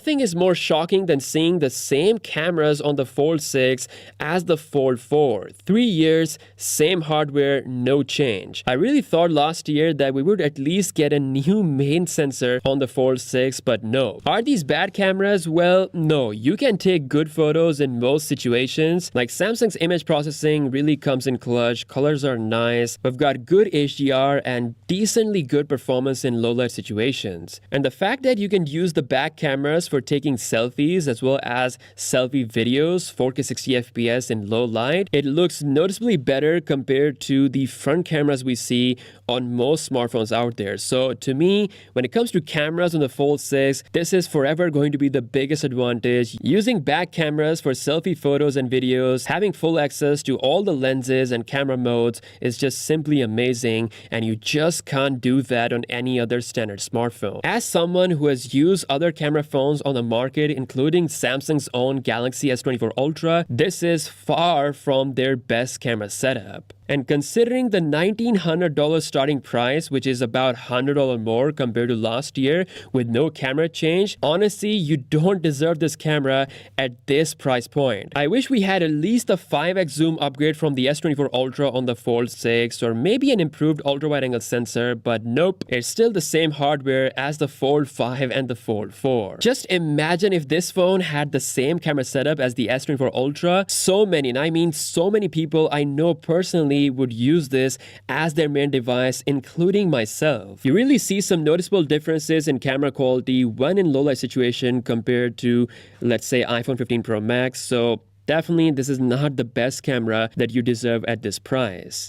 Nothing is more shocking than seeing the same cameras on the Fold 6 as the Fold 4. 3 years, same hardware, no change. I really thought last year that we would at least get a new main sensor on the Fold 6, but no. Are these bad cameras? Well, no. You can take good photos in most situations. Like Samsung's image processing really comes in clutch, colors are nice, we've got good HDR and decently good performance in low light situations. And the fact that you can use the back cameras for taking selfies as well as selfie videos 4K 60 FPS in low light, it looks noticeably better compared to the front cameras we see on most smartphones out there. So to me, when it comes to cameras on the Fold 6, this is forever going to be the biggest advantage. Using back cameras for selfie photos and videos, having full access to all the lenses and camera modes is just simply amazing, and you just can't do that on any other standard smartphone. As someone who has used other camera phones on the market, including Samsung's own Galaxy S24 Ultra, this is far from their best camera setup. And considering the $1,900 starting price, which is about $100 more compared to last year with no camera change, honestly, you don't deserve this camera at this price point. I wish we had at least a 5x zoom upgrade from the S24 Ultra on the Fold 6 or maybe an improved ultra-wide-angle sensor, but nope, it's still the same hardware as the Fold 5 and the Fold 4. Just imagine if this phone had the same camera setup as the S24 Ultra. So many, and I mean so many people I know personally would use this as their main device, including myself. You really see some noticeable differences in camera quality when in low light situation compared to, let's say, iPhone 15 Pro Max. So definitely this is not the best camera that you deserve at this price.